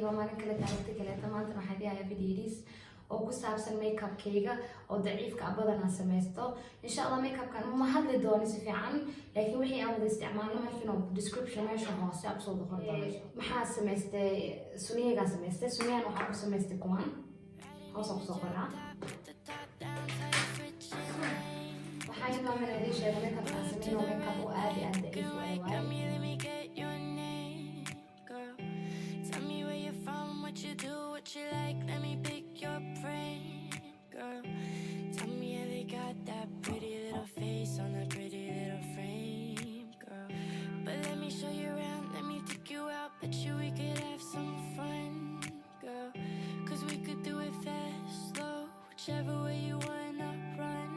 asxaabtayga maalin kale taariikhda kale maanta waxaan dhigayaa videos oo ku saabsan makeup-kayga oo daciifka badan aan samaysto insha Allah makeup-kan ma hadli doono si fiican laakiin wixii aan wada isticmaalno markiina description meesha hoose aad soo dhaqan doonto maxaa samaystay suniyaga samaystay suniyana waxaa ku samaystay kuwan hoos ku soo qoraa waxaan ilmaha idin sheegay makeup-kan sameeyo makeup oo aad iyo aad daciif u ah you do what you like, let me pick your brain, girl. Tell me how they got that pretty little face on that pretty little frame, girl. But let me show you around, let me take you out, bet you we could have some fun, girl. Cause we could do it fast, slow, whichever way you wanna run,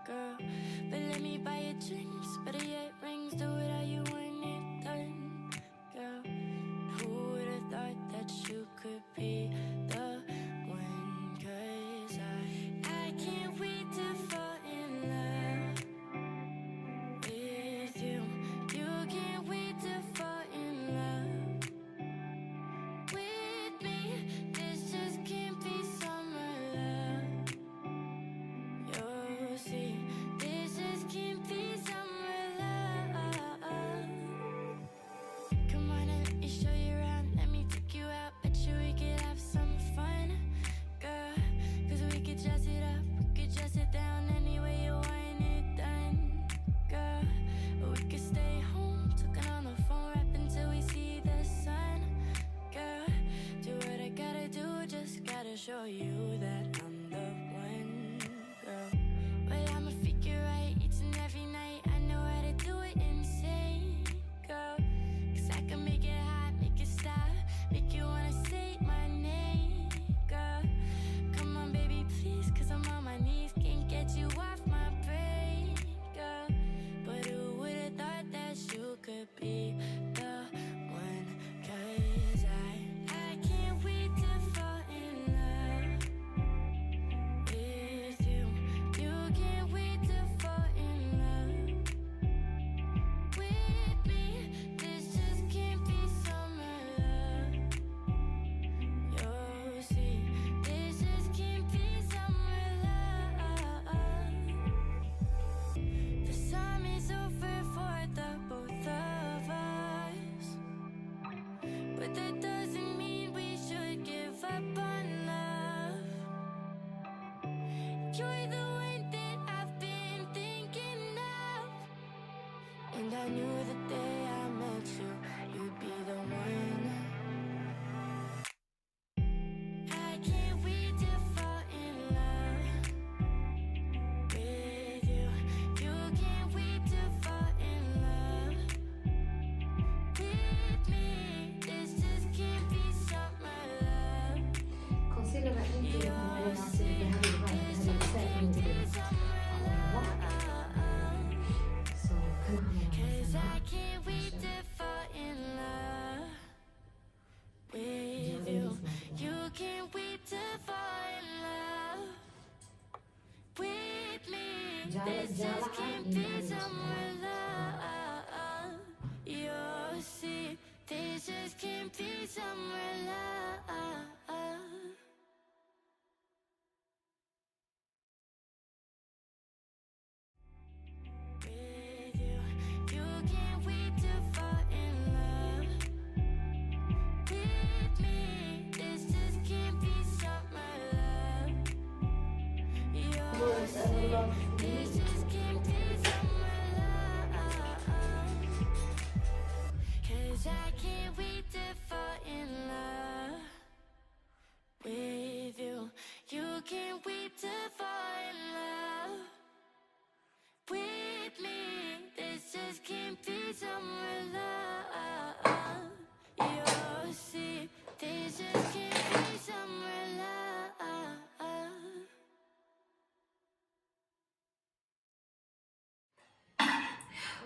girl. But let me buy you drinks, better yet rings, do it how you want it done, girl. Who would've thought that you could be the one? Cause I can't wait to fall in love with you. You can't wait to fall in love with me. This just can't be summer love. You'll see, this just can't be summer love. Come on and let me show you around, let me take you out, bet you we could have some fun, girl. Cause we could dress it up, we could dress it down any way you want it done, girl. Or we could stay home, talking on the phone, rap until we see the sun, girl. Do what I gotta do, just gotta show you that I'm the one, girl. But I'ma figure right each and every night, I know how to do it insane, girl. Cause I can make it hot, make it stop, make you wanna say my name, girl. Come on baby please, cause I'm on my knees, can't get you off my brain, girl. But who would've thought that you could be the one? Cause I can't wait to fall in love with you. You can't wait to fall in love with me. This just can't be summer love. You'll see, this just can't be summer love. The sum is over for the both of us, but that doesn't mean we should give up on love. You're the one that I've been thinking of, and I knew the day I met you, you'd be the one. I can't wait to fall in love with you. You can't wait to fall in love with me. This just can't be summer love. consider that in the so come on Cause I can't wait to fall in love with you. You can't wait to fall in love with me. This just can't be summer love. You'll see, this just can't be summer love. With you, you can't wait to fall in love with me. This just can't be summer love. You'll see, this just can't be summer love. Cause I can't wait to fall in love with you. You can't wait to fall in love with me. This just can't be summer love. You'll see, this just can't be summer love.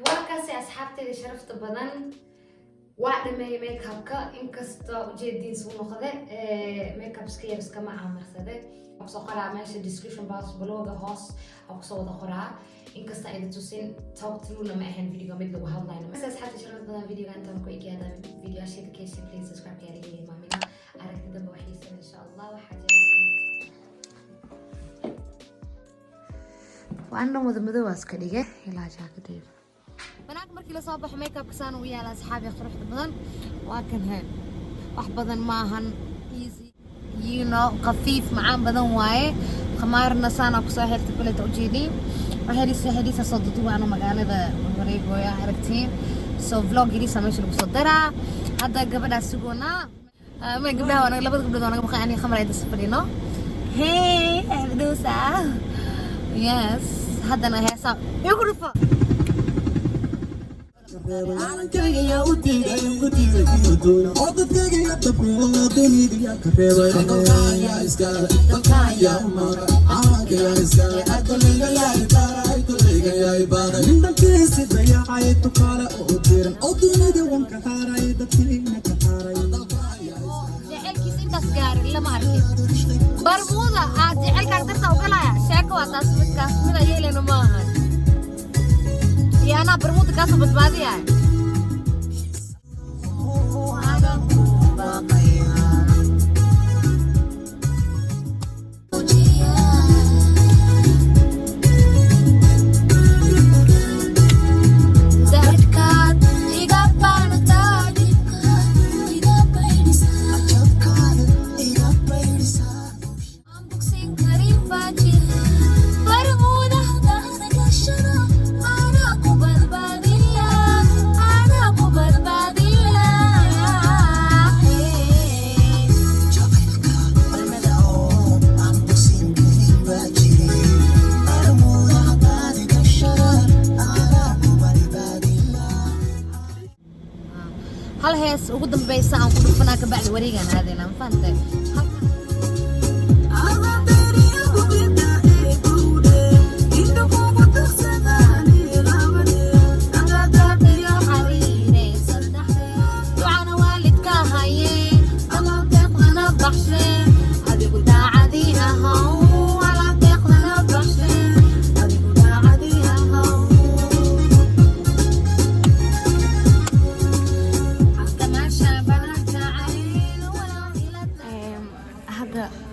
warkaasi asxaabtayda sharafta badan waa dhameeyay makeup-ka inkastoo ujeediinsa u noqday makeup-ska yar iskama caamarsaday waxaan soo qoraa meesha description box below hoos aan kusoo wada qoraa inkasta ayda tusin sababtuna ma ahan video mid lagu hadlayno markaas asxaabtayda sharafta badan videoga intaan ku eegayada videoyaasheeda keesi please subscribe kaya maamina aragtida booxiisa insha Allah waxa وأنا مذمذة واسكدية إلى جاكدير. بناك مركي لصاب ميك اب كسان ويا أصحابي يخرج بدن وأكن هن وحبذن معهن easy you know خفيف معان بدن واي خمار نسانا كساهر تقولي توجيني وهذه صدتوا أنا مقالة ذا مريق ويا عرفتين so vlog ini sama شو بصدرها هذا قبل السجونة ما قبلها وأنا قبل وأنا بخير يعني خمر عيد السفرينو hey دوسة yes هذا أنا هيسا يغرفه برمودا جعل كارتة وكلايا شاكو أساس متكاس من أجيل إنه ماهن يا أنا برمودا كاسو بتبادي يعني هل هي وقدم بيسا أو كل فناك بعد وريقنا هذه أنا فهمت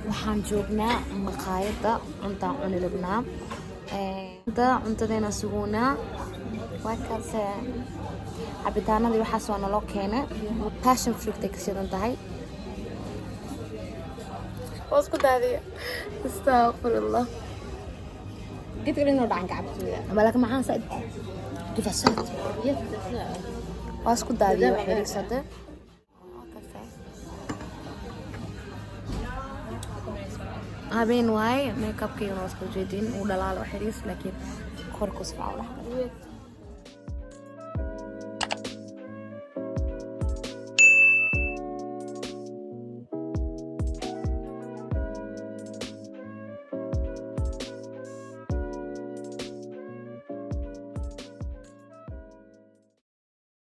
waxaan joognaa maqaayada cunta cuni labnaa cuntadeena sugunaa waa kaas cabitaanadii waxaas waa naloo keenay passion fruit ay ka shidan tahay wasku daadiya astaghfirullah قلت لي انه دعك عبتويا بالك معاه سعد كيفاسات واسكو دادي وحيري صدق هابين واي ميك اب كي واسكو جيدين ودلال وحريص لكن كوركوس فاول